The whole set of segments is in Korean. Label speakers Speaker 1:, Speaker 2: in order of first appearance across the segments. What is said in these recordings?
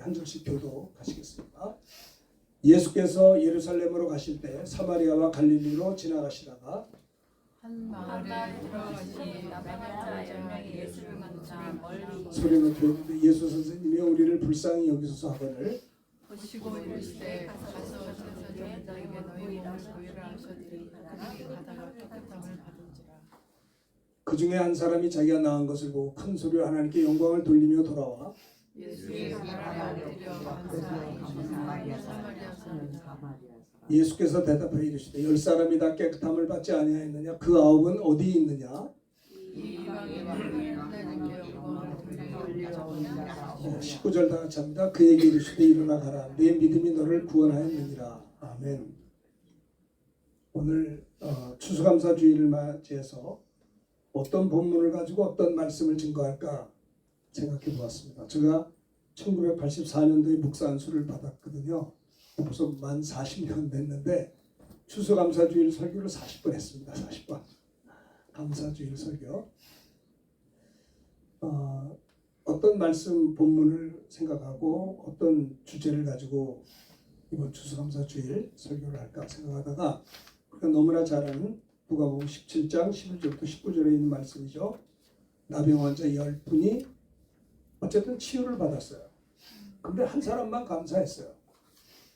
Speaker 1: 한 줄씩 교독하시겠습니다. 예수께서 예루살렘으로 가실 때 사마리아와 갈릴리로 지나가시다가
Speaker 2: 한 마을에 들어가시니 남양자 10명이 예수를 만나 멀리
Speaker 1: 소리가 들렸는데 예수 선생님이 우리를 불쌍히 여기소서 하거늘
Speaker 2: 보시고 이르시되 가서 저들에게 너희 몸을 보이라 하시더니 그들이 가다가 깨끗함을 받은지라.
Speaker 1: 그 중에 한 사람이 자기가 나은 것을 보고 큰 소리로 하나님께 영광을 돌리며 돌아와
Speaker 2: 예수의 말을 드려 감사하니 사마리아 사람이라.
Speaker 1: 예수께서 대답하여 이르시되 10사람이 다 깨끗함을 받지 아니하였느냐 그 9은 어디 있느냐.
Speaker 2: 이방의 왕을 하나님께 영광을 돌리며
Speaker 1: 19절 다 같이 합니다. 그에게 이르시되 일어나 가라 내 믿음이 너를 구원하였느니라. 아멘. 오늘 추수감사주의를 맞이해서 어떤 본문을 가지고 어떤 말씀을 증거할까 생각해 보았습니다. 제가 1984년도에 묵사 안수를 받았거든요. 벌써 만 40년 됐는데 추수감사주일 설교를 40번 했습니다. 40번. 감사주일 설교. 어떤 말씀 본문을 생각하고 어떤 주제를 가지고 이번 추수감사주일 설교를 할까 생각하다가 우리가 너무나 잘 아는 누가복음 17장 11절부터 19절에 있는 말씀이죠. 나병 환자 10분이 어쨌든 치유를 받았어요. 근데 한 사람만 감사했어요.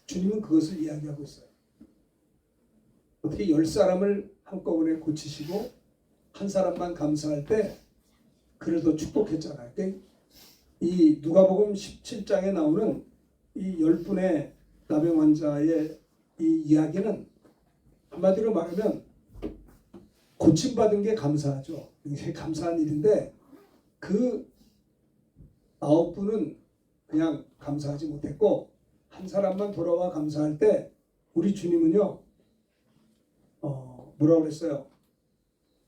Speaker 1: 주님은 그것을 이야기하고 있어요. 어떻게 10사람을 한꺼번에 고치시고 한 사람만 감사할 때 그래도 축복했잖아요. 이 누가복음 17장에 나오는 이 10분의 나병 환자의 이 이야기는 한마디로 말하면 고침받은 게 감사하죠. 굉장히 감사한 일인데 그 9분은 그냥 감사하지 못했고 한 사람만 돌아와 감사할 때 우리 주님은요 뭐라고 그랬어요?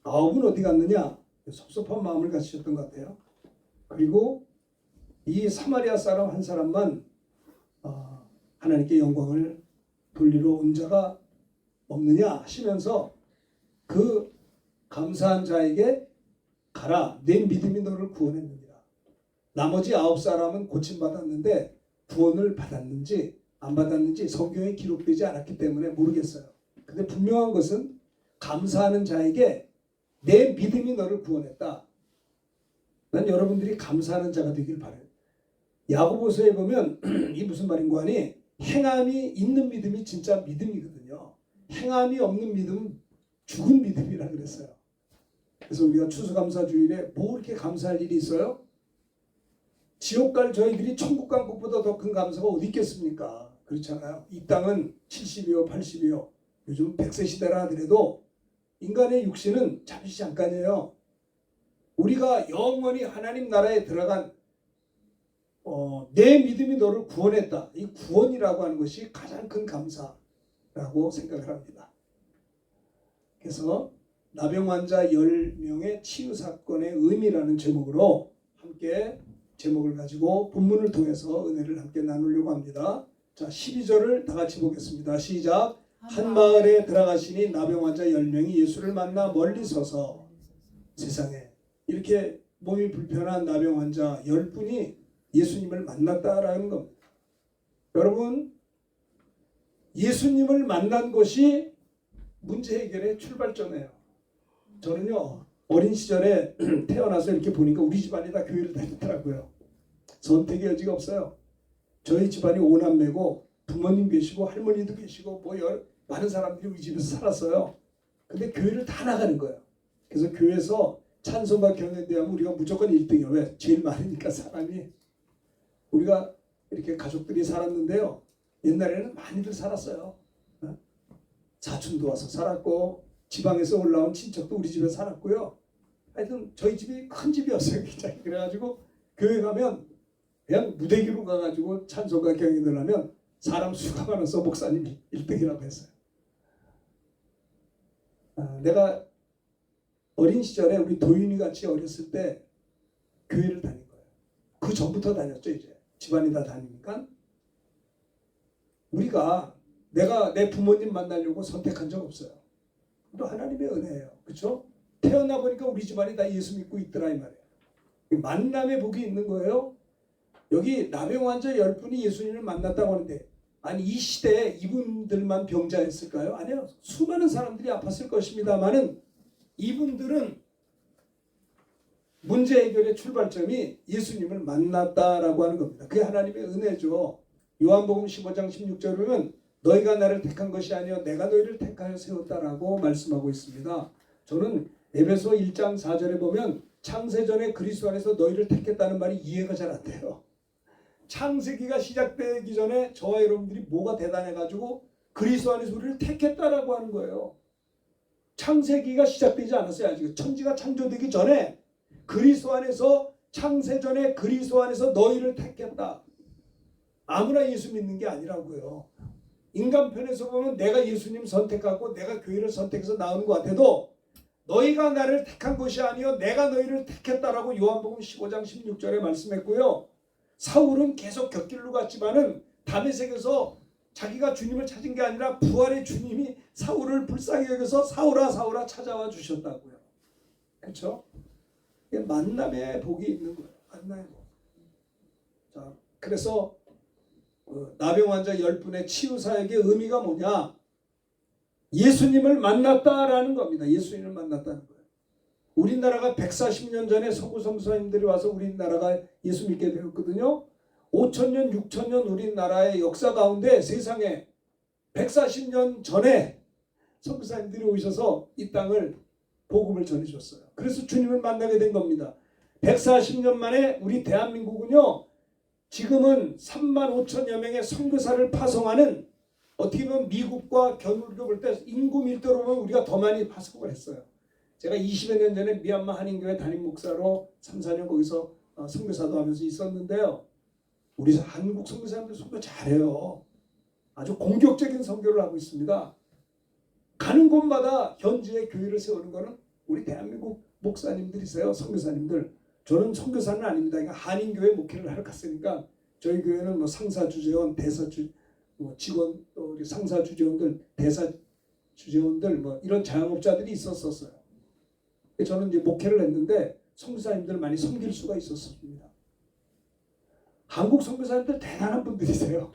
Speaker 1: 9은 어디 갔느냐? 섭섭한 마음을 가지셨던 것 같아요. 그리고 이 사마리아 사람 한 사람만 하나님께 영광을 돌리러 온 자가 없느냐 하시면서 그 감사한 자에게 가라 내 믿음이 너를 구원했느니라. 나머지 9사람은 고침받았는데 구원을 받았는지 안 받았는지 성경에 기록되지 않았기 때문에 모르겠어요. 근데 분명한 것은 감사하는 자에게 내 믿음이 너를 구원했다. 난 여러분들이 감사하는 자가 되길 바라요. 야고보서에 보면 이 무슨 말인가 하니 행함이 있는 믿음이 진짜 믿음이거든요. 행함이 없는 믿음은 죽은 믿음이라 그랬어요. 그래서 우리가 추수감사주일에 뭐 이렇게 감사할 일이 있어요? 지옥 갈 저희들이 천국 간 것보다 더 큰 감사가 어디 있겠습니까? 그렇잖아요. 이 땅은 70이요 80이요 요즘 100세 시대라 하더라도 인간의 육신은 잠시 잠깐이에요. 우리가 영원히 하나님 나라에 들어간 내 믿음이 너를 구원했다. 이 구원이라고 하는 것이 가장 큰 감사라고 생각을 합니다. 그래서 나병 환자 10명의 치유 사건의 의미라는 제목으로 함께 제목을 가지고 본문을 통해서 은혜를 함께 나누려고 합니다. 자, 12절을 다 같이 보겠습니다. 시작. 한 마을에 들어가시니 나병 환자 10명이 예수를 만나 멀리 서서 세상에 이렇게 몸이 불편한 나병 환자 10분이 예수님을 만났다라는 겁니다. 여러분, 예수님을 만난 것이 문제 해결의 출발점이에요. 저는요 어린 시절에 태어나서 이렇게 보니까 우리 집안이 다 교회를 다니더라고요. 선택의 여지가 없어요. 저희 집안이 5남매고 부모님 계시고 할머니도 계시고 많은 사람들이 우리 집에서 살았어요. 근데 교회를 다 나가는 거예요. 그래서 교회에서 찬송과 경연대회하면 우리가 무조건 1등이에요. 왜? 제일 많으니까 사람이. 우리가 이렇게 가족들이 살았는데요. 옛날에는 많이들 살았어요. 사촌도 와서 살았고 지방에서 올라온 친척도 우리 집에 살았고요. 하여튼 저희 집이 큰 집이었어요. 굉장히. 그래가지고 교회 가면 그냥 무대기로 가가지고 찬송과 경연을 하면 사람 수가 많아서 목사님이 1등이라고 했어요. 내가 어린 시절에 우리 도윤이 같이 어렸을 때 교회를 다닌 거예요. 그 전부터 다녔죠. 이제 집안이 다 다니니까. 우리가 내가 내 부모님 만나려고 선택한 적 없어요. 또 하나님의 은혜예요. 그렇죠? 태어나 보니까 우리 집안이 다 예수 믿고 있더라 이 말이에요. 만남의 복이 있는 거예요. 여기 나병 환자 10분이 예수님을 만났다고 하는데 아니 이 시대에 이분들만 병자였을까요? 아니요. 수많은 사람들이 아팠을 것입니다만은 이분들은 문제 해결의 출발점이 예수님을 만났다라고 하는 겁니다. 그게 하나님의 은혜죠. 요한복음 15장 16절에 보면 너희가 나를 택한 것이 아니요 내가 너희를 택하여 세웠다라고 말씀하고 있습니다. 저는 에베소 1장 4절에 보면 창세전에 그리스도 안에서 너희를 택했다는 말이 이해가 잘 안 돼요. 창세기가 시작되기 전에 저와 여러분들이 뭐가 대단해가지고 그리스도 안에서 우리를 택했다라고 하는 거예요. 창세기가 시작되지 않았어요. 아직 천지가 창조되기 전에 그리스도 안에서 창세전에 그리스도 안에서 너희를 택했다. 아무나 예수 믿는 게 아니라고요. 인간 편에서 보면 내가 예수님 선택하고 내가 교회를 선택해서 나오는 것 같아도 너희가 나를 택한 것이 아니요 내가 너희를 택했다라고 요한복음 15장 16절에 말씀했고요. 사울은 계속 곁길로 갔지만은 다메섹에서 자기가 주님을 찾은 게 아니라 부활의 주님이 사울을 불쌍히 여겨서 사울아 사울아 찾아와 주셨다고요. 그렇죠? 만남의 복이 있는 거예요. 만남의 복. 자, 그래서 나병 환자 10분의 치유사역의 의미가 뭐냐? 예수님을 만났다라는 겁니다. 예수님을 만났다는 거예요. 우리나라가 140년 전에 서구 선교사님들이 와서 우리나라가 예수 믿게 되었거든요. 5천년, 6천년 우리나라의 역사 가운데 세상에 140년 전에 선교사님들이 오셔서 이 땅을 복음을 전해줬어요. 그래서 주님을 만나게 된 겁니다. 140년 만에 우리 대한민국은요. 지금은 3만 5천여 명의 선교사를 파송하는 어떻게 보면 미국과 겨누르게 볼 때 인구 밀도로 보면 우리가 더 많이 파송을 했어요. 제가 20여 년 전에 미얀마 한인교회 담임 목사로 3, 4년 거기서 선교사도 하면서 있었는데요. 우리 한국 선교사님들 선교 잘해요. 아주 공격적인 선교를 하고 있습니다. 가는 곳마다 현지의 교회를 세우는 거는 우리 대한민국 목사님들이세요. 선교사님들. 저는 선교사는 아닙니다. 그러니까 한인교회 목회를 하러 갔으니까 저희 교회는 뭐 상사 주재원, 대사 직원, 또 우리 상사 주재원들, 대사 주재원들 뭐 이런 자영업자들이 있었어요. 저는 이제 목회를 했는데 선교사님들 많이 섬길 수가 있었습니다. 한국 선교사님들 대단한 분들이세요.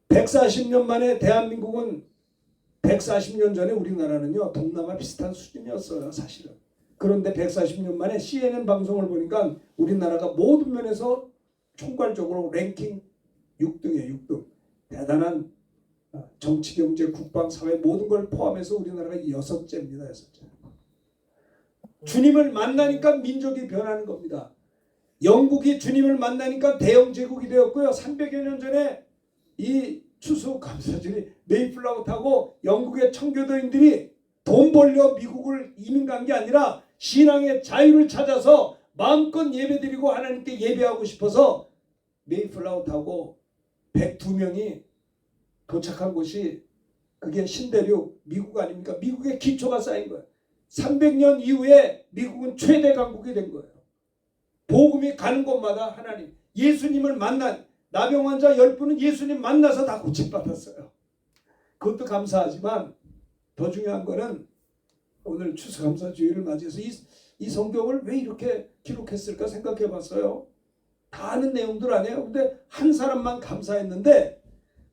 Speaker 1: 140년 만에 대한민국은 140년 전에 우리나라는요 동남아 비슷한 수준이었어요 사실은. 그런데 140년 만에 CNN 방송을 보니까 우리나라가 모든 면에서 총괄적으로 랭킹 6등이에요. 6등. 대단한 정치, 경제, 국방, 사회 모든 걸 포함해서 우리나라가 6째입니다. 6째. 주님을 만나니까 민족이 변하는 겁니다. 영국이 주님을 만나니까 대영 제국이 되었고요. 300여 년 전에 이 추수감사절이 메이플라워 타고 영국의 청교도인들이 돈 벌려 미국을 이민 간 게 아니라 신앙의 자유를 찾아서 마음껏 예배드리고 하나님께 예배하고 싶어서 메이플라워 타고 102명이 도착한 곳이 그게 신대륙 미국 아닙니까? 미국의 기초가 쌓인 거예요. 300년 이후에 미국은 최대 강국이 된 거예요. 복음이 가는 곳마다 하나님 예수님을 만난 나병 환자 10분은 예수님 만나서 다 고침받았어요. 그것도 감사하지만 더 중요한 거는 오늘 추수감사주의를 맞이해서 이 성경을 왜 이렇게 기록했을까 생각해 봤어요. 다 아는 내용들 아니에요. 근데 한 사람만 감사했는데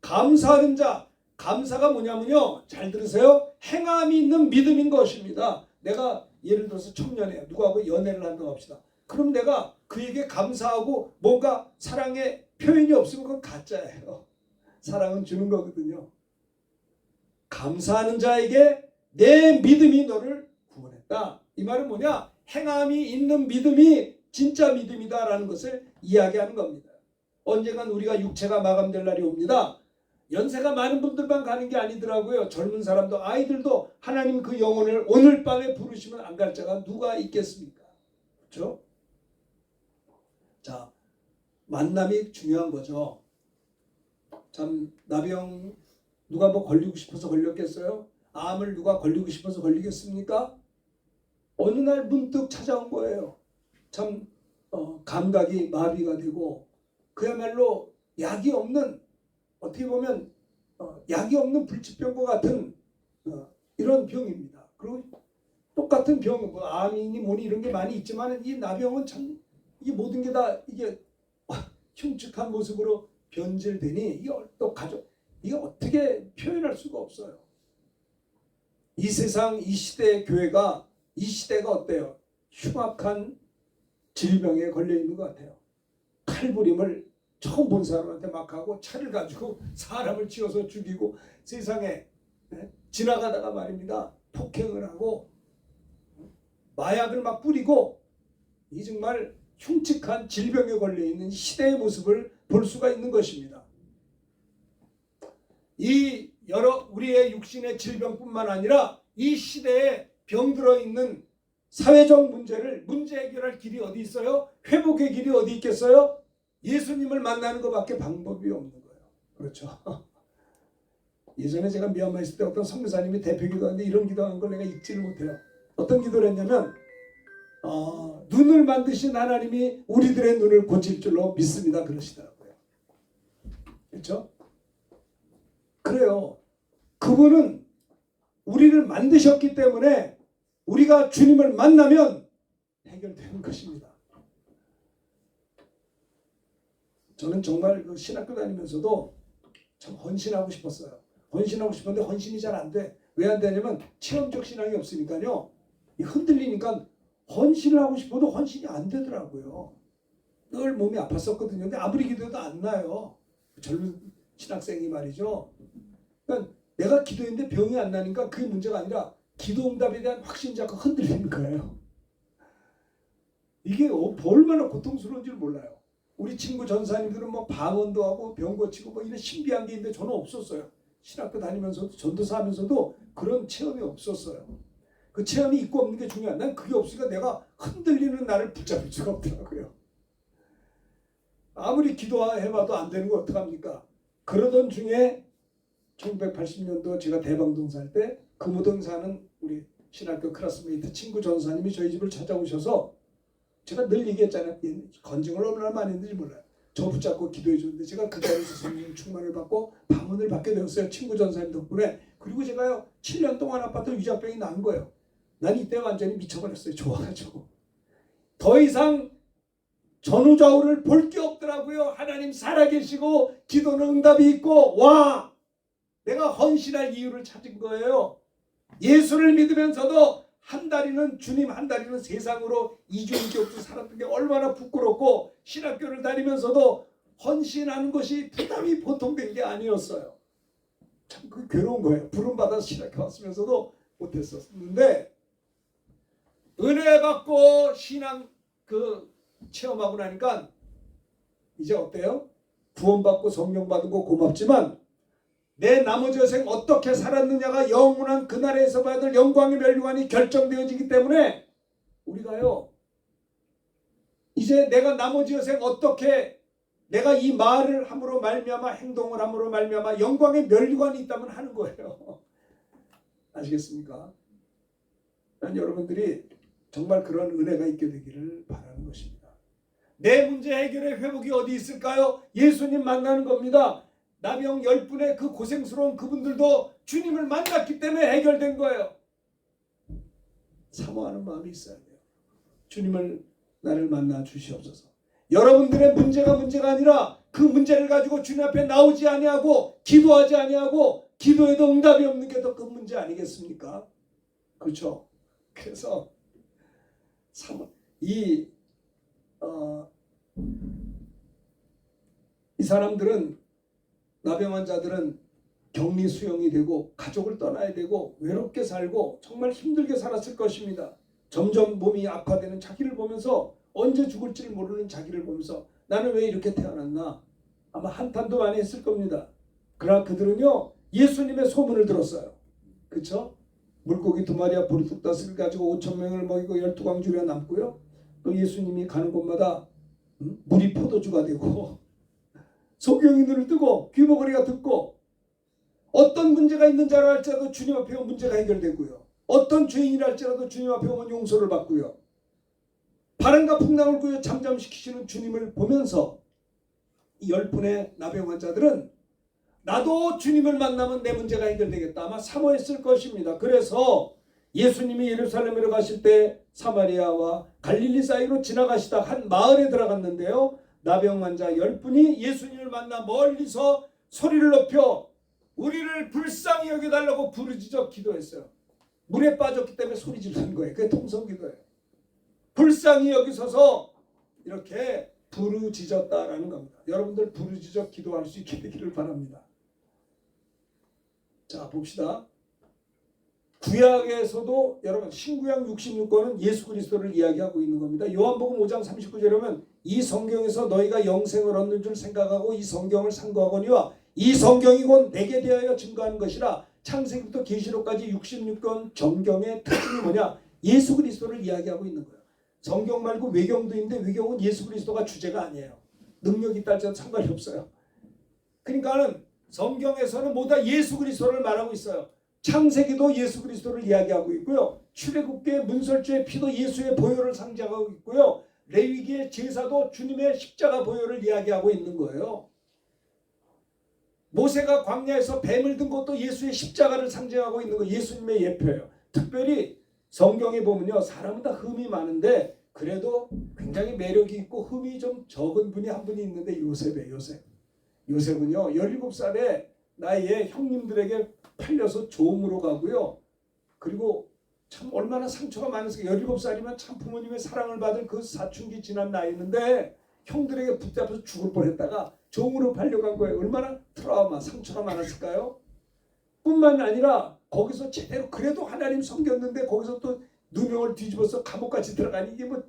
Speaker 1: 감사하는 자, 감사가 뭐냐면요. 잘 들으세요. 행함이 있는 믿음인 것입니다. 내가 예를 들어서 청년이에요. 누구하고 연애를 한다고 합시다. 그럼 내가 그에게 감사하고 뭔가 사랑의 표현이 없으면 그건 가짜예요. 사랑은 주는 거거든요. 감사하는 자에게 내 믿음이 너를 구원했다. 이 말은 뭐냐? 행함이 있는 믿음이 진짜 믿음이다라는 것을 이야기하는 겁니다. 언젠간 우리가 육체가 마감될 날이 옵니다. 연세가 많은 분들만 가는 게 아니더라고요. 젊은 사람도 아이들도 하나님 그 영혼을 오늘 밤에 부르시면 안 갈 자가 누가 있겠습니까? 그렇죠? 자, 만남이 중요한 거죠. 참 나병 누가 뭐 걸리고 싶어서 걸렸겠어요? 암을 누가 걸리고 싶어서 걸리겠습니까? 어느 날 문득 찾아온 거예요. 참 감각이 마비가 되고 그야말로 약이 없는 어떻게 보면 약이 없는 불치병과 같은 이런 병입니다. 그리고 똑같은 병, 뭐 암이니 뭐니 이런 게 많이 있지만 이 나병은 참 이게 모든 게 다 이게 흉측한 모습으로 변질되니 이게 또 이게 어떻게 표현할 수가 없어요. 이 세상 이 시대의 교회가 이 시대가 어때요? 흉악한 질병에 걸려 있는 것 같아요. 칼부림을 처음 본 사람한테 막 하고 차를 가지고 사람을 치워서 죽이고 세상에 지나가다가 말입니다. 폭행을 하고 마약을 막 뿌리고 이 정말 흉측한 질병에 걸려 있는 시대의 모습을 볼 수가 있는 것입니다. 이 여러 우리의 육신의 질병뿐만 아니라 이 시대에 병들어 있는 사회적 문제 해결할 길이 어디 있어요? 회복의 길이 어디 있겠어요? 예수님을 만나는 것밖에 방법이 없는 거예요. 그렇죠? 예전에 제가 미얀마에 있을 때 어떤 선교사님이 대표 기도하는데 이런 기도한 걸 내가 잊지를 못해요. 어떤 기도를 했냐면 눈을 만드신 하나님이 우리들의 눈을 고칠 줄로 믿습니다. 그러시더라고요. 그렇죠? 그래요. 그분은 우리를 만드셨기 때문에 우리가 주님을 만나면 해결되는 것입니다. 저는 정말 그 신학교 다니면서도 참 헌신하고 싶었어요. 헌신하고 싶었는데 헌신이 잘 안 돼. 왜 안 되냐면 체험적 신앙이 없으니까요. 흔들리니까 헌신을 하고 싶어도 헌신이 안 되더라고요. 늘 몸이 아팠었거든요. 근데 아무리 기도해도 안 나요. 젊은 신학생이 말이죠. 그러니까 내가 기도했는데 병이 안 나니까 그게 문제가 아니라 기도 응답에 대한 확신이 자꾸 흔들리는 거예요. 이게 얼마나 고통스러운지 몰라요. 우리 친구 전사님들은 뭐 방언도 하고 병 고치고 뭐 이런 신비한 게 있는데 저는 없었어요. 신학교 다니면서도 전도사 하면서도 그런 체험이 없었어요. 그 체험이 있고 없는 게 중요한. 난 그게 없으니까 내가 흔들리는 나를 붙잡을 수가 없더라고요. 아무리 기도해봐도 안 되는 거 어떡합니까? 그러던 중에 1980년도 제가 대방동 살 때 금호동 사는 우리 신학교 클래스메이트 친구 전사님이 저희 집을 찾아오셔서 제가 늘 얘기했잖아요. 건증을 얼마나 많이 했는지 몰라요. 저 붙잡고 기도해 주는데 제가 그 자리에서 성령 충만을 받고 방언을 받게 되었어요. 친구 전사님 덕분에. 그리고 제가요 7년 동안 아팠던 위장병이 난 거예요. 난 이때 완전히 미쳐버렸어요. 좋아가지고. 더 이상 전후좌우를 볼 게 없더라고요. 하나님 살아계시고 기도는 응답이 있고 와 내가 헌신할 이유를 찾은 거예요. 예수를 믿으면서도 한 다리는 주님 한 다리는 세상으로 이중인격도 살았던 게 얼마나 부끄럽고 신학교를 다니면서도 헌신하는 것이 부담이 보통 된 게 아니었어요. 참 그 괴로운 거예요. 부름받아서 신학교 왔으면서도 못했었는데 은혜 받고 신앙 체험하고 나니까 이제 어때요? 구원받고 성령 받은 거 고맙지만 내 나머지 여생 어떻게 살았느냐가 영원한 그날에서 받을 영광의 멸류관이 결정되어지기 때문에 우리가요 이제 내가 나머지 여생 어떻게 내가 이 말을 함으로 말미암아 행동을 함으로 말미암아 영광의 멸류관이 있다면 하는 거예요. 아시겠습니까? 난 여러분들이 정말 그런 은혜가 있게 되기를 바라는 것입니다. 내 문제 해결의 회복이 어디 있을까요? 예수님 만나는 겁니다. 나병 10분의 그 고생스러운 그분들도 주님을 만났기 때문에 해결된 거예요. 사모하는 마음이 있어야 돼요. 주님을 나를 만나 주시옵소서. 여러분들의 문제가 아니라 그 문제를 가지고 주님 앞에 나오지 아니하고 기도하지 아니하고 기도에도 응답이 없는 게 더 큰 문제 아니겠습니까? 그렇죠? 그래서 이 사람들은 나병 환자들은 격리 수용이 되고 가족을 떠나야 되고 외롭게 살고 정말 힘들게 살았을 것입니다. 점점 몸이 악화되는 자기를 보면서 언제 죽을지를 모르는 자기를 보면서 나는 왜 이렇게 태어났나 아마 한탄도 많이 했을 겁니다. 그러나 그들은요 예수님의 소문을 들었어요. 그렇죠? 물고기 2마리와 보리 5을 가지고 5,000명을 먹이고 12광주리가 남고요. 또 예수님이 가는 곳마다 물이 포도주가 되고 소경이 눈을 뜨고 귀머거리가 듣고 어떤 문제가 있는 자라 할지라도 주님 앞에 오면 문제가 해결되고요. 어떤 죄인이라 할지라도 주님 앞에 오면 용서를 받고요. 바람과 풍랑을 구해 잠잠시키시는 주님을 보면서 이 10분의 나병 환자들은 나도 주님을 만나면 내 문제가 해결되겠다 아마 사모했을 것입니다. 그래서 예수님이 예루살렘으로 가실 때 사마리아와 갈릴리 사이로 지나가시다 한 마을에 들어갔는데요. 나병 환자 10분이 예수님을 만나 멀리서 소리를 높여 우리를 불쌍히 여겨달라고 부르짖어 기도했어요. 물에 빠졌기 때문에 소리 지르는 거예요. 그게 통성기도예요. 불쌍히 여기서서 이렇게 부르짖었다라는 겁니다. 여러분들 부르짖어 기도할 수 있게 되기를 바랍니다. 자, 봅시다. 구약에서도 여러분 신구약 66권은 예수 그리스도를 이야기하고 있는 겁니다. 요한복음 5장 39절에 보면 이 성경에서 너희가 영생을 얻는 줄 생각하고 이 성경을 상고하거니와 이 성경이 곧 내게 대하여 증거하는 것이라. 창세기부터 계시록까지 66권 정경의 특징이 뭐냐? 예수 그리스도를 이야기하고 있는 거예요. 성경 말고 외경도 있는데 외경은 예수 그리스도가 주제가 아니에요. 능력이 있다 할지라도 상관이 없어요. 그러니까는 성경에서는 모두 예수 그리스도를 말하고 있어요. 창세기도 예수 그리스도를 이야기하고 있고요. 출애굽기의 문설주의 피도 예수의 보혈을 상징하고 있고요. 레위기의 제사도 주님의 십자가 보혈을 이야기하고 있는 거예요. 모세가 광야에서 뱀을 든 것도 예수의 십자가를 상징하고 있는 거, 예수님의 예표예요. 특별히 성경에 보면요, 사람은 다 흠이 많은데 그래도 굉장히 매력이 있고 흠이 좀 적은 분이 한 분이 있는데 요셉이에요. 요셉은요 17살의 나이에 형님들에게 팔려서 종으로 가고요. 그리고 참 얼마나 상처가 많았어요. 17살이면 참 부모님의 사랑을 받을 그 사춘기 지난 나이인데 형들에게 붙잡혀서 죽을 뻔했다가 종으로 팔려간 거예요. 얼마나 트라우마, 상처가 많았을까요? 뿐만 아니라 거기서 제대로 그래도 하나님 섬겼는데 거기서 또 누명을 뒤집어서 감옥까지 들어가니 이게 뭐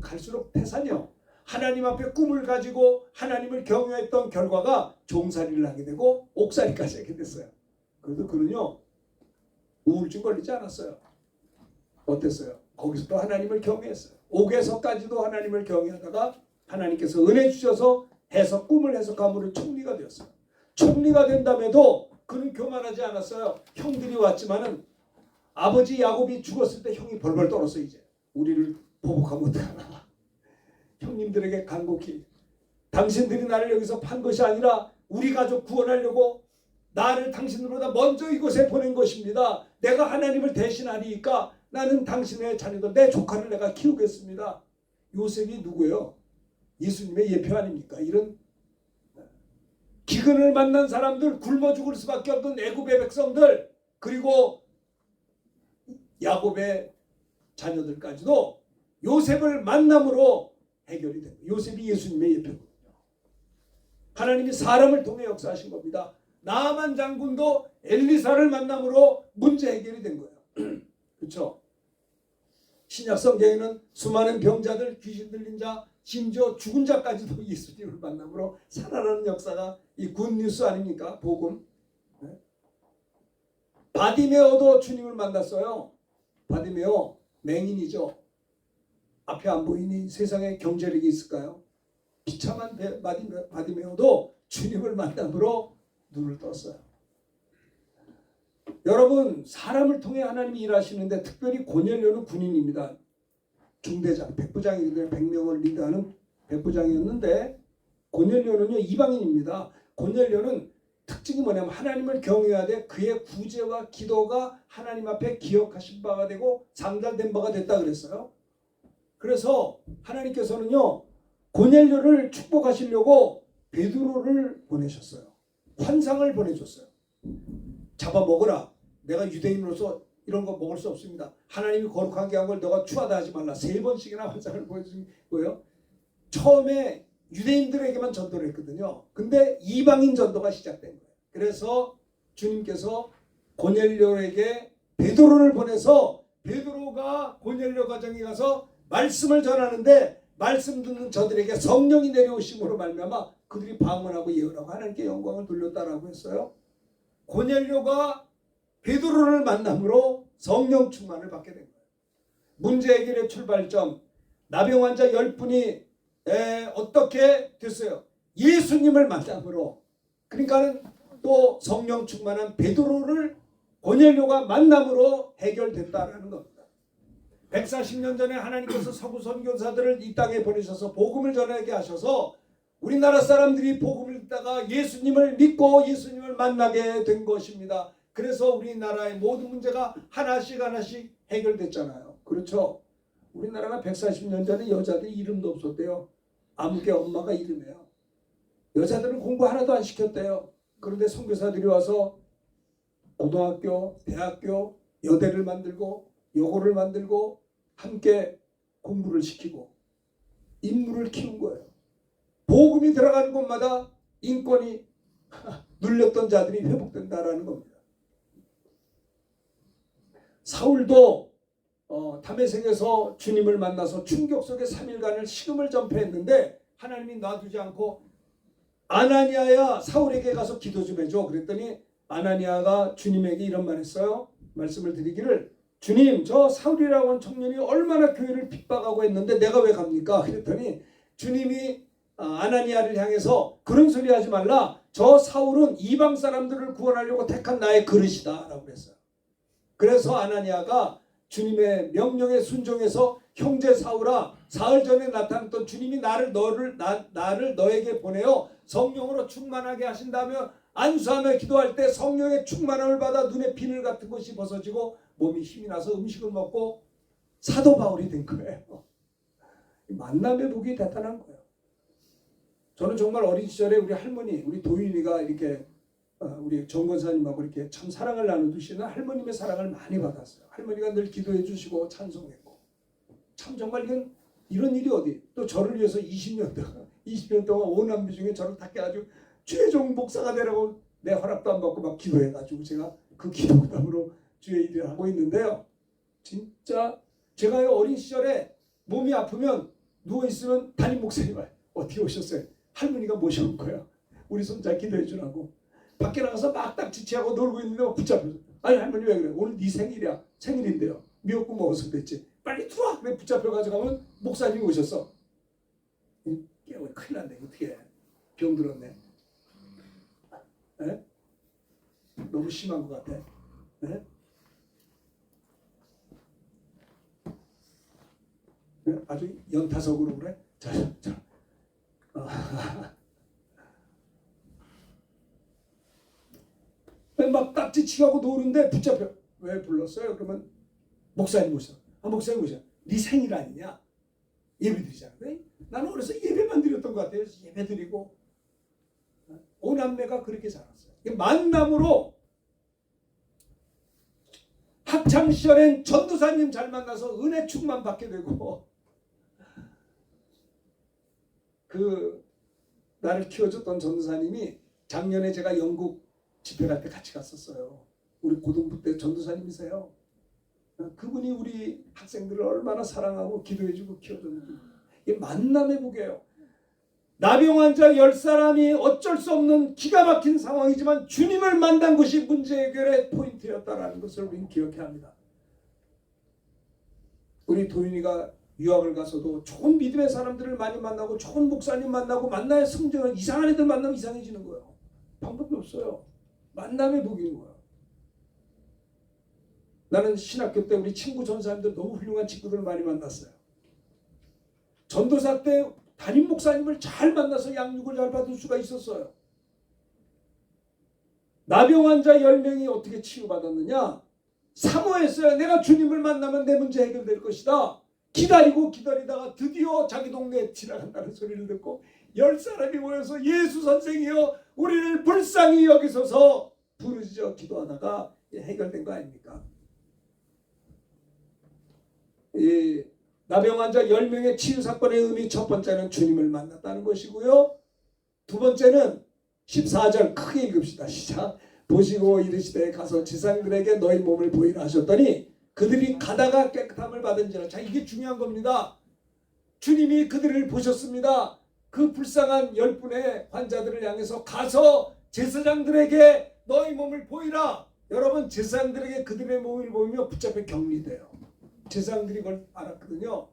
Speaker 1: 갈수록 태산이요. 하나님 앞에 꿈을 가지고 하나님을 경외했던 결과가 종살이를 하게 되고 옥살이까지 하게 됐어요. 그래도 그는요 우울증 걸리지 않았어요. 어땠어요? 거기서도 하나님을 경외했어요. 옥에서까지도 하나님을 경외하다가 하나님께서 은혜 주셔서 꿈을 해석함으로 총리가 되었어요. 총리가 된 다음에도 그는 교만하지 않았어요. 형들이 왔지만은 아버지 야곱이 죽었을 때 형이 벌벌 떨었어. 이제 우리를 보복하면 어떡하나. 형님들에게 간곡히 당신들이 나를 여기서 판 것이 아니라 우리 가족 구원하려고 나를 당신들보다 먼저 이곳에 보낸 것입니다. 내가 하나님을 대신하리니까 나는 당신의 자녀들 내 조카를 내가 키우겠습니다. 요셉이 누구예요? 예수님의 예표 아닙니까? 이런 기근을 만난 사람들, 굶어 죽을 수밖에 없는 애굽의 백성들, 그리고 야곱의 자녀들까지도 요셉을 만남으로 해결이 됩니다. 요셉이 예수님의 예표거든요. 하나님이 사람을 통해 역사하신 겁니다. 나아만 장군도 엘리사를 만남으로 문제 해결이 된 거예요. 그렇죠? 신약 성경에는 수많은 병자들, 귀신 들린 자, 심지어 죽은 자까지도 예수님을 만남으로 살아나는 역사가 이 굿뉴스 아닙니까? 복음. 네? 바디메오도 주님을 만났어요. 바디메오 맹인이죠. 앞에 안 보이니 세상에 경제력이 있을까요? 비참한 바디메오도 주님을 만남으로 눈을 떴어요. 여러분, 사람을 통해 하나님이 일하시는데 특별히 고넬료는 군인입니다. 중대장, 백부장인데 100명을 리드하는 백부장이었는데 고넬료는요 이방인입니다. 고넬료는 특징이 뭐냐면 하나님을 경외하되 그의 구제와 기도가 하나님 앞에 기억하신 바가 되고 상달된 바가 됐다 그랬어요. 그래서 하나님께서는요 고넬료를 축복하시려고 베드로를 보내셨어요. 환상을 보내줬어요. 잡아먹으라. 내가 유대인으로서 이런 거 먹을 수 없습니다. 하나님이 거룩하게 한 걸 너가 추하다 하지 말라. 3번씩이나 환상을 보여준 거예요. 처음에 유대인들에게만 전도를 했거든요. 근데 이방인 전도가 시작된 거예요. 그래서 주님께서 고넬료에게 베드로를 보내서 베드로가 고넬료 가정에 가서 말씀을 전하는데 말씀 듣는 저들에게 성령이 내려오심으로 말미암아 그들이 방언하고 예언하고 하나님께 영광을 돌렸다라고 했어요. 고넬료가 베드로를 만남으로 성령 충만을 받게 된 거예요. 문제 해결의 출발점, 나병 환자 10분이 어떻게 됐어요? 예수님을 만남으로. 그러니까는 또 성령 충만한 베드로를 고넬료가 만남으로 해결됐다라는 겁니다. 140년 전에 하나님께서 서구 선교사들을 이 땅에 보내셔서 복음을 전하게 하셔서 우리나라 사람들이 복음을 듣다가 예수님을 믿고 예수님을 만나게 된 것입니다. 그래서 우리나라의 모든 문제가 하나씩 해결됐잖아요. 그렇죠? 우리나라가 140년 전에 여자들 이름도 없었대요. 아무개 엄마가 이름이에요. 여자들은 공부 하나도 안 시켰대요. 그런데 선교사들이 와서 고등학교, 대학교, 여대를 만들고 여고를 만들고 함께 공부를 시키고 인물을 키운 거예요. 복음이 들어가는 곳마다 인권이 눌렸던 자들이 회복된다라는 겁니다. 사울도 다메섹에서 주님을 만나서 충격 속에 3일간을 식음을 전폐했는데 하나님이 놔두지 않고 아나니아야 사울에게 가서 기도 좀 해줘. 그랬더니 아나니아가 주님에게 이런 말 했어요. 말씀을 드리기를 주님 저 사울이라고 하는 청년이 얼마나 교회를 핍박하고 했는데 내가 왜 갑니까? 그랬더니 주님이 아나니아를 향해서 그런 소리 하지 말라. 저 사울은 이방 사람들을 구원하려고 택한 나의 그릇이다 라고 했어요. 그래서 아나니아가 주님의 명령에 순종해서 형제 사울아 사흘 전에 나타났던 주님이 나를 너에게 보내어 성령으로 충만하게 하신다며 안수하며 기도할 때 성령의 충만함을 받아 눈에 비늘 같은 것이 벗어지고 몸이 힘이 나서 음식을 먹고 사도 바울이 된 거예요. 만남의 복이 대단한 거예요. 저는 정말 어린 시절에 우리 할머니, 우리 도윤이가 이렇게 우리 정 권사님하고 이렇게 참 사랑을 나누시는 할머님의 사랑을 많이 받았어요. 할머니가 늘 기도해 주시고 찬송했고 참 정말 이런 일이 어디 또 저를 위해서 20년 동안 오남매 중에 저를 닦게 아주 최종 목사가 되라고 내 허락도 안 받고 막 기도해가지고 제가 그 기도 그다음으로 주의 일을 하고 있는데요. 진짜 제가 어린 시절에 몸이 아프면 누워있으면 담임 목사님 어떻게 오셨어요? 할머니가 모셔온 거야. 우리 손자 기도해 주라고. 밖에 나가서 막 딱지치하고 놀고 있는데 막 붙잡혀서 아니 할머니 왜 그래? 오늘 네 생일이야. 생일인데요. 미역국 먹어서 그랬지. 빨리 들어와. 그래 붙잡혀가지고 가면 목사님이 오셨어. 깨워 큰일 났네. 어떻게 해. 병들었네. 에? 너무 심한 것 같아. 에? 아주 연타석으로 그래. 자. 막 딱지치고 노는데 붙잡혀. 왜 불렀어요? 그러면 목사님 오셔. 목사님 오셔. 네 생일 아니냐? 예배 드리잖아. 그래? 나는 어려서 예배만 드렸던 것 같아요. 예배 드리고 오남매가 그렇게 자랐어요. 만남으로 학창 시절엔 전도사님 잘 만나서 은혜 충만 받게 되고 그 나를 키워줬던 전도사님이 작년에 제가 영국 집회 갈 때 같이 갔었어요. 우리 고등부 때 전도사님이세요. 그분이 우리 학생들을 얼마나 사랑하고 기도해주고 키워줬는지. 이게 만남의 복이에요. 나병 환자 10사람이 어쩔 수 없는 기가 막힌 상황이지만 주님을 만난 것이 문제 해결의 포인트였다는 것을 우리는 기억해야 합니다. 우리 도윤이가 유학을 가서도 좋은 믿음의 사람들을 많이 만나고 좋은 목사님 만나고 만나야 성장을 이상한 애들 만나면 이상해지는 거예요. 방법이 없어요. 만남의 복인 거예요. 나는 신학교 때 우리 친구 전사님들 너무 훌륭한 친구들을 많이 만났어요. 전도사 때 담임 목사님을 잘 만나서 양육을 잘 받을 수가 있었어요. 나병 환자 10명이 어떻게 치유받았느냐? 사모했어요. 내가 주님을 만나면 내 문제 해결될 것이다. 기다리다가 드디어 자기 동네에 지나간다는 소리를 듣고 10사람이 모여서 예수 선생이여 우리를 불쌍히 여기소서 부르짖어 기도하다가 해결된 거 아닙니까? 이 나병 환자 10명의 치유 사건의 의미 첫 번째는 주님을 만났다는 것이고요. 두 번째는 14절 크게 읽읍시다. 시작. 보시고 이르시되 가서 지상들에게 너희 몸을 보이라 하셨더니 그들이 가다가 깨끗함을 받은지라. 자, 이게 중요한 겁니다. 주님이 그들을 보셨습니다. 그 불쌍한 10분의 환자들을 향해서 가서 제사장들에게 너희 몸을 보이라. 여러분 제사장들에게 그들의 몸을 보이며 붙잡혀 격리돼요. 제사장들이 그걸 알았거든요.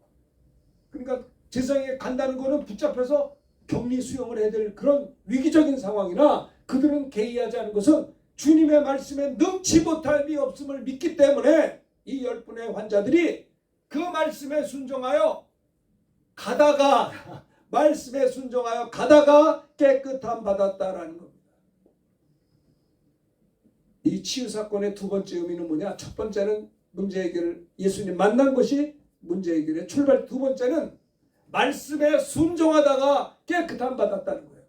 Speaker 1: 그러니까 제사장에 간다는 거는 붙잡혀서 격리 수용을 해야 될 그런 위기적인 상황이나 그들은 개의하지 않은 것은 주님의 말씀에 능치 못할 비 없음을 믿기 때문에 이 10분의 환자들이 그 말씀에 순종하여 가다가 말씀에 순종하여 가다가 깨끗함 받았다라는 겁니다. 이 치유 사건의 두 번째 의미는 뭐냐? 첫 번째는 문제 해결을 예수님 만난 것이 문제 해결의 출발. 두 번째는 말씀에 순종하다가 깨끗함 받았다는 거예요.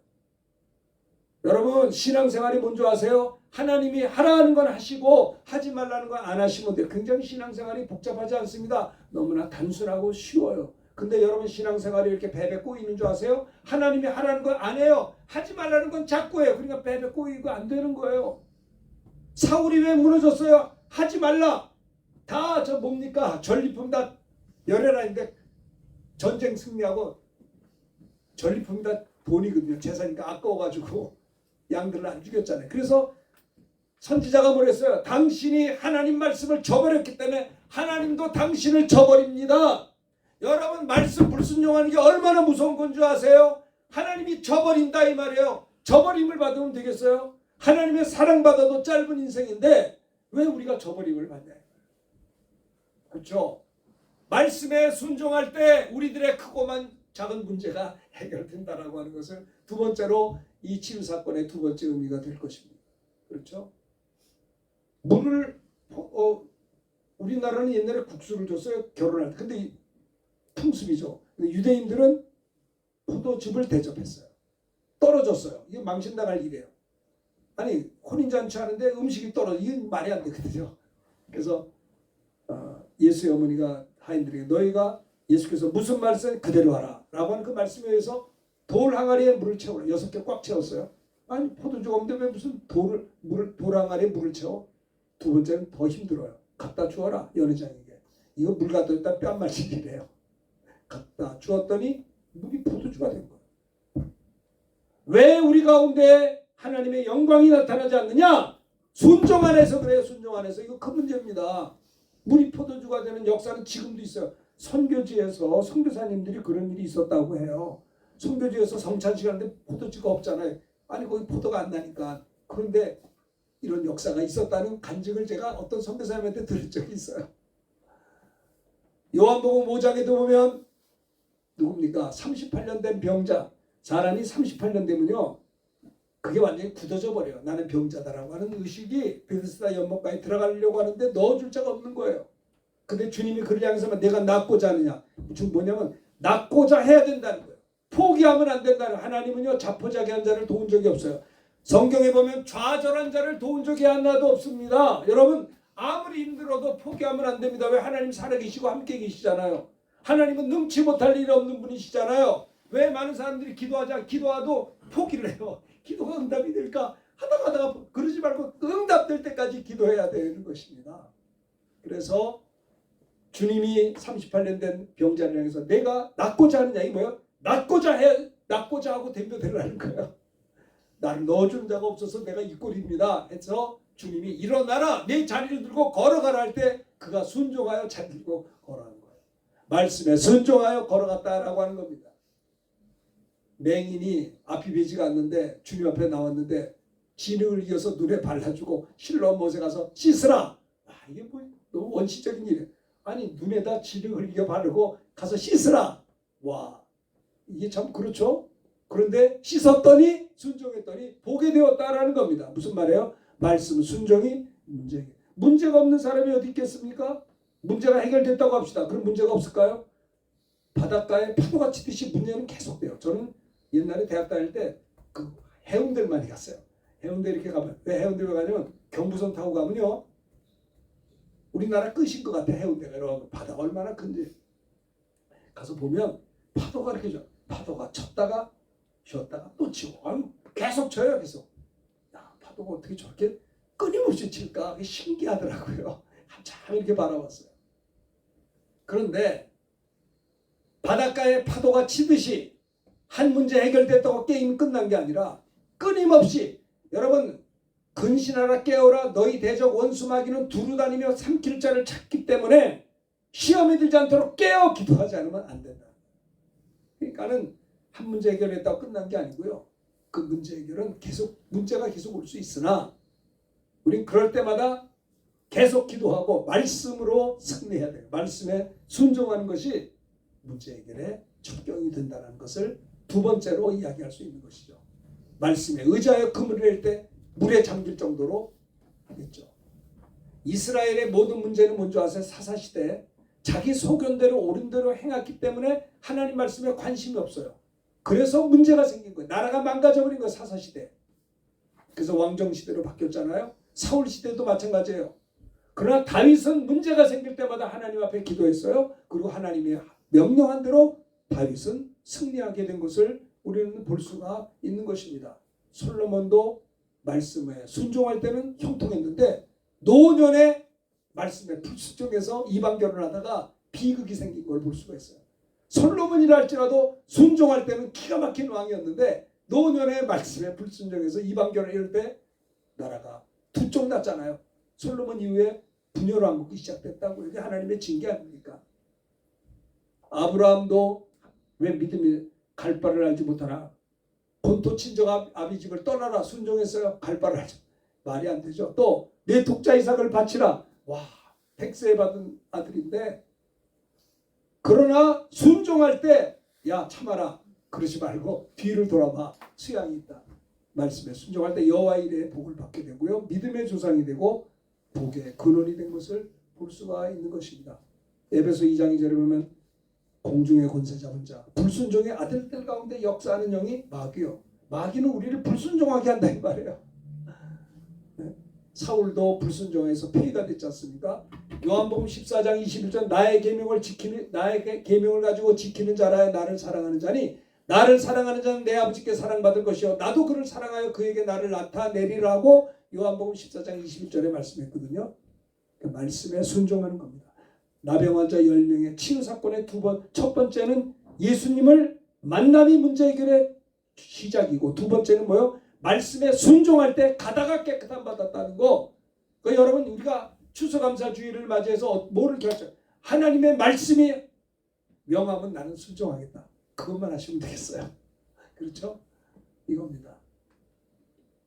Speaker 1: 여러분 신앙생활이 뭔지 아세요? 하나님이 하라는 건 하시고 하지 말라는 건 안 하시면 돼요. 굉장히 신앙생활이 복잡하지 않습니다. 너무나 단순하고 쉬워요. 근데 여러분 신앙생활이 이렇게 베베 꼬이는 줄 아세요? 하나님이 하라는 건 안 해요. 하지 말라는 건 자꾸 해요. 그러니까 베베 꼬이고 안 되는 거예요. 사울이 왜 무너졌어요? 하지 말라. 다 저 뭡니까? 전리품 다 열애라인데 전쟁 승리하고 전리품이 다 돈이거든요. 재산이니까 아까워가지고 양들을 안 죽였잖아요. 그래서 선지자가 뭐랬어요? 당신이 하나님 말씀을 저버렸기 때문에 하나님도 당신을 저버립니다. 여러분 말씀 불순종하는 게 얼마나 무서운 건 줄 아세요? 하나님이 저버린다 이 말이에요. 저버림을 받으면 되겠어요? 하나님의 사랑받아도 짧은 인생인데 왜 우리가 저버림을 받냐? 그렇죠? 말씀에 순종할 때 우리들의 크고만 작은 문제가 해결된다라고 하는 것을 두 번째로 이 치유 사건의 두 번째 의미가 될 것입니다. 그렇죠? 물을 우리나라는 옛날에 국수를 줬어요. 결혼할 때. 근데 풍습이죠. 유대인들은 포도즙을 대접했어요. 떨어졌어요. 이게 망신당할 일이에요. 아니 혼인잔치 하는데 음식이 떨어져. 이건 말이 안 되거든요. 그래서 예수의 어머니가 하인들에게 너희가 예수께서 무슨 말씀 그대로 하라 라고 하는 그 말씀에 의해서 돌 항아리에 물을 채우라. 6개 꽉 채웠어요. 아니 포도주가 없는데 왜 무슨 돌 항아리에 물을 채워? 두 번째는 더 힘들어요. 갖다 주어라 연회장에게. 이거 물 갖다 줬다 뺨 말리기래요. 갖다 주었더니 물이 포도주가 된 거예요. 왜 우리 가운데 하나님의 영광이 나타나지 않느냐? 순종 안에서 그래요. 순종 안에서. 이거 큰 문제입니다. 물이 포도주가 되는 역사는 지금도 있어요. 선교지에서 선교사님들이 그런 일이 있었다고 해요. 선교지에서 성찬식 하는데 포도주가 없잖아요. 아니 거기 포도가 안 나니까. 그런데 이런 역사가 있었다는 간증을 제가 어떤 선교사님한테 들은 적이 있어요. 요한복음 5장에도 보면 누굽니까? 38년 된 병자. 사람이 38년 되면요. 그게 완전히 굳어져 버려요. 나는 병자다라고 하는 의식이 베데스다 연못가에 들어가려고 하는데 넣어줄 자가 없는 거예요. 근데 주님이 그를 향해서 내가 낫고자 하느냐. 지금 뭐냐면 낫고자 해야 된다는 거예요. 포기하면 안 된다는 거예요. 하나님은요. 자포자기한 자를 도운 적이 없어요. 성경에 보면 좌절한 자를 도운 적이 하나도 없습니다. 여러분 아무리 힘들어도 포기하면 안 됩니다. 왜? 하나님 살아계시고 함께 계시잖아요. 하나님은 능치 못할 일 없는 분이시잖아요. 왜 많은 사람들이 기도하도 포기를 해요. 기도가 응답이 될까 하다가 그러지 말고 응답될 때까지 기도해야 되는 것입니다. 그래서 주님이 38년 된 병자를 향해서 내가 낫고자 하느냐. 이 뭐예요? 낫고자 하고 덤벼들라는 거예요. 나를 넣어주는 자가 없어서 내가 이 꼴입니다. 해서 주님이 일어나라 내 자리를 들고 걸어가라 할 때 그가 순종하여 자리 들고 걸어가는 거예요. 말씀에 순종하여 걸어갔다라고 하는 겁니다. 맹인이 앞이 보이지가 않는데 주님 앞에 나왔는데 진흙을 이어서 눈에 발라주고 실로 못에 가서 씻으라. 이게 뭐 너무 원시적인 일이에요. 아니 눈에다 진흙을 이어 바르고 가서 씻으라. 와 이게 참 그렇죠. 그런데 씻었더니 순종했더니 보게 되었다라는 겁니다. 무슨 말이에요? 말씀 순종이 문제가 없는 사람이 어디 있겠습니까? 문제가 해결됐다고 합시다. 그럼 문제가 없을까요? 바닷가에 파도가 치듯이 문제는 계속돼요. 저는 옛날에 대학 다닐 때 그 해운대를 많이 갔어요. 해운대 이렇게 가면 왜 해운대를 가냐면 경부선 타고 가면요 우리나라 끝인 것 같아. 해운대가 여러분 바다가 얼마나 큰지 가서 보면 파도가 이렇게 져. 파도가 쳤다가 쉬었다가 또 치고 계속 쳐요. 계속. 야, 파도가 어떻게 저렇게 끊임없이 칠까? 신기하더라고요. 한참 이렇게 바라봤어요. 그런데 바닷가에 파도가 치듯이 한 문제 해결됐다고 게임이 끝난 게 아니라 끊임없이 여러분 근신하라 깨어라 너희 대적 원수 마귀는 두루 다니며 삼킬 자를 찾기 때문에 시험에 들지 않도록 깨어 기도하지 않으면 안 된다. 그러니까는 한 문제 해결했다고 끝난 게 아니고요. 그 문제 해결은 문제가 계속 올 수 있으나 우린 그럴 때마다 계속 기도하고 말씀으로 승리해야 돼요. 말씀에 순종하는 것이 문제 해결의 첩경이 된다는 것을 두 번째로 이야기할 수 있는 것이죠. 말씀에 의지하여 그물을 낼 때 물에 잠길 정도로 하겠죠. 이스라엘의 모든 문제는 뭔지 아세요? 사사시대 자기 소견대로 옳은 대로 행했기 때문에 하나님 말씀에 관심이 없어요. 그래서 문제가 생긴 거예요. 나라가 망가져버린 거예요. 사사시대. 그래서 왕정시대로 바뀌었잖아요. 사울시대도 마찬가지예요. 그러나 다윗은 문제가 생길 때마다 하나님 앞에 기도했어요. 그리고 하나님이 명령한 대로 다윗은 승리하게 된 것을 우리는 볼 수가 있는 것입니다. 솔로몬도 말씀에 순종할 때는 형통했는데 노년에 말씀에 불순종해서 이방 결혼하다가 비극이 생긴 걸 볼 수가 있어요. 솔로몬이라 할지라도 순종할 때는 기가 막힌 왕이었는데 노년에 말씀에 불순종해서 이방 결혼 이럴 때 나라가 두 쪽 났잖아요. 솔로몬 이후에 분열 왕국이 시작됐다고. 이게 하나님의 징계 아닙니까? 아브라함도 왜 믿음이 갈 바를 알지 못하나? 본토 친정 아비 집을 떠나라 순종했어요. 갈 바를 알지 말이 안 되죠. 또 내 독자 이삭을 바치라. 와, 백세 받은 아들인데 그러나 순종할 때 야 참아라 그러지 말고 뒤를 돌아봐. 수양이 있다. 말씀에 순종할 때 여호와의 이레의 복을 받게 되고요. 믿음의 조상이 되고 복의 근원이 된 것을 볼 수가 있는 것입니다. 에베소 2장 2절에 보면 공중의 권세 잡은 자 불순종의 아들들 가운데 역사하는 영이 마귀요. 마귀는 우리를 불순종하게 한다 이 말이에요. 네? 사울도 불순종해서 폐위가 됐지 않습니까? 요한복음 14장 21절 나의 계명을 가지고 지키는 자라야 나를 사랑하는 자니 나를 사랑하는 자는 내 아버지께 사랑받을 것이요 나도 그를 사랑하여 그에게 나를 나타내리라고 요한복음 14장 21절에 말씀했거든요. 그 말씀에 순종하는 겁니다. 나병 환자 10명의 치유 사건의 첫 번째는 예수님을 만남이 문제 해결의 시작이고 두 번째는 뭐요? 말씀에 순종할 때 가다가 깨끗함 받았다는 거. 그 여러분 우리가 추수감사주의를 맞이해서 뭐를 결정? 하나님의 말씀이 명하면 나는 순종하겠다. 그것만 하시면 되겠어요. 그렇죠? 이겁니다.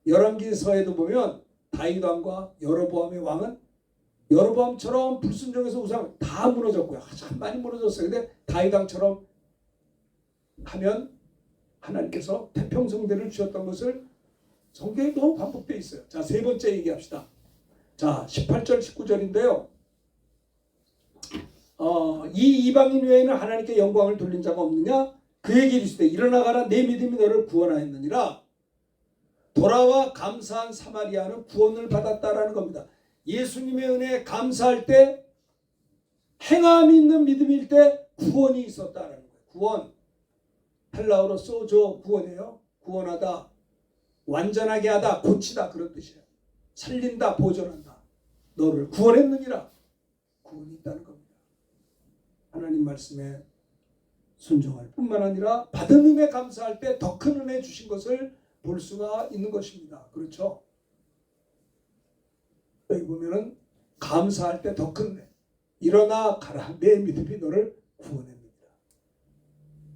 Speaker 1: 열왕기서에도 보면 다윗 왕과 여로보암의 왕은 여로보암처럼 불순종해서 우상 다 무너졌고요. 참 많이 무너졌어요. 근데 다윗 왕처럼 하면 하나님께서 태평성대를 주셨던 것을 성경에 너무 반복되어 있어요. 자, 세 번째 얘기합시다. 자, 18절 19절인데요. 이 이방인 외에는 하나님께 영광을 돌린 자가 없느냐? 그에게 이르시되 일어나가라 내 믿음이 너를 구원하였느니라. 돌아와 감사한 사마리아는 구원을 받았다라는 겁니다. 예수님의 은혜에 감사할 때 행함이 있는 믿음일 때 구원이 있었다라는 거예요. 구원. 헬라어로 소조 구원이에요. 구원하다. 완전하게 하다. 고치다. 그런 뜻이에요. 살린다. 보존한다. 너를 구원했느니라. 구원이 있다는 겁니다. 하나님 말씀에 순종할 뿐만 아니라 받은 은혜 감사할 때 더 큰 은혜 주신 것을 볼 수가 있는 것입니다. 그렇죠? 여기 보면은 감사할 때 더 큰 은혜. 일어나 가라. 내 믿음이 너를 구원합니다.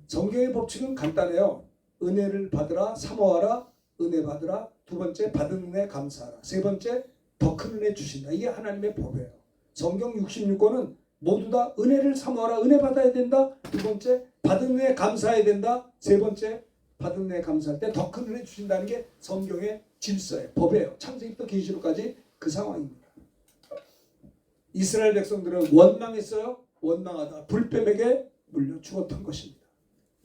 Speaker 1: 성경의 법칙은 간단해요. 은혜를 받으라. 사모하라. 은혜 받으라. 두 번째 받은 은혜 감사하라. 세 번째 더 큰 은혜 주신다. 이게 하나님의 법이에요. 성경 66권은 모두 다 은혜를 사모하라. 은혜 받아야 된다. 두 번째 받은 은혜 감사해야 된다. 세 번째 받은 은혜 감사할 때 더 큰 은혜 주신다는 게 성경의 질서예요. 법이에요. 창세기부터 계시록까지 그 상황입니다. 이스라엘 백성들은 원망했어요. 원망하다 불뱀에게 물려 죽었던 것입니다.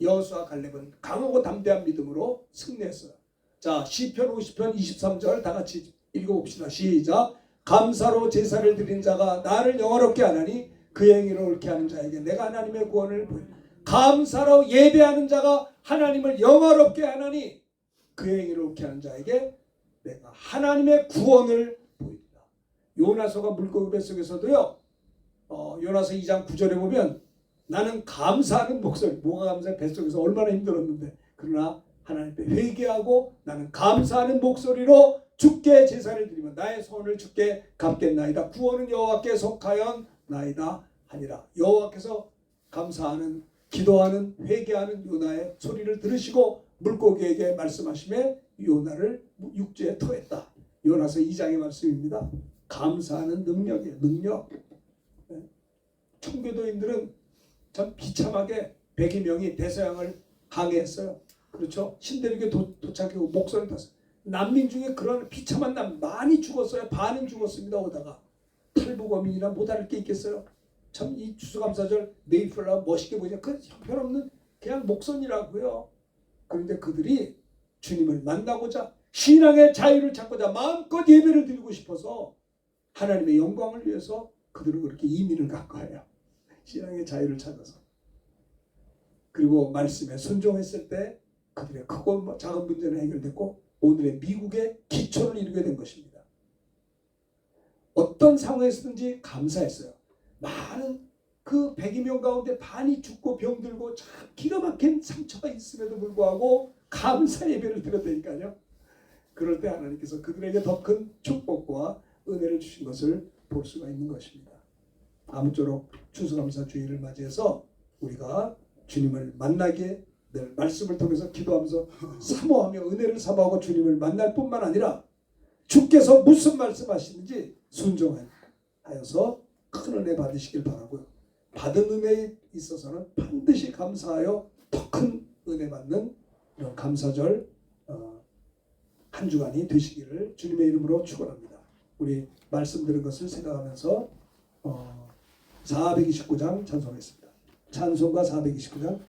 Speaker 1: 여호수아 갈렙은 강하고 담대한 믿음으로 승리했어요. 자, 시편 50편 23절 다 같이 읽어봅시다. 시작. 감사로 제사를 드린 자가 나를 영화롭게 하나니 그 행위를 옳게 하는 자에게 내가 하나님의 구원을 보인다. 감사로 예배하는 자가 하나님을 영화롭게 하나니 그 행위를 옳게 하는 자에게 내가 하나님의 구원을 보인다. 요나서가 물고기 뱃속에서도요. 요나서 2장 9절에 보면 나는 감사하는 목소리. 뭐가 감사해? 뱃속에서 얼마나 힘들었는데. 그러나 하나님께 회개하고 나는 감사하는 목소리로 주께 제사를 드리면 나의 소원을 주께 갚겠나이다. 구원은 여호와께 속하였나이다 하니라. 여호와께서 감사하는 기도하는 회개하는 요나의 소리를 들으시고 물고기에게 말씀하시며 요나를 육지에 토했다. 요나서 2장의 말씀입니다. 감사하는 능력이에요. 능력. 청교도인들은 참 비참하게 100여 명이 대서양을 항해했어요. 그렇죠? 신대륙에 도착하고 목선을 탔어요. 난민 중에 그런 비참한 남 많이 죽었어요. 반은 죽었습니다. 오다가 탈북어민이나 못할 게 있겠어요. 참 이 추수감사절 메이플라워 멋있게 보이죠. 그 형편없는 그냥 목선이라고요. 그런데 그들이 주님을 만나고자 신앙의 자유를 찾고자 마음껏 예배를 드리고 싶어서 하나님의 영광을 위해서 그들은 그렇게 이민을 간 거예요. 신앙의 자유를 찾아서. 그리고 말씀에 순종했을 때 그들의 크고 작은 문제는 해결됐고 오늘의 미국의 기초를 이루게 된 것입니다. 어떤 상황에서든지 감사했어요. 많은 그 100여 가운데 반이 죽고 병들고 참 기가 막힌 상처가 있음에도 불구하고 감사 예배를 드렸다니까요. 그럴 때 하나님께서 그들에게 더 큰 축복과 은혜를 주신 것을 볼 수가 있는 것입니다. 아무쪼록 추수감사 주일을 맞이해서 우리가 주님을 만나게 늘 말씀을 통해서 기도하면서 사모하며 은혜를 사모하고 주님을 만날 뿐만 아니라 주께서 무슨 말씀하시는지 순종하여서 큰 은혜 받으시길 바라고요. 받은 은혜에 있어서는 반드시 감사하여 더 큰 은혜 받는 이런 감사절 한 주간이 되시기를 주님의 이름으로 축원합니다. 우리 말씀 들은 것을 생각하면서 429장 찬송하겠습니다. 찬송가 429장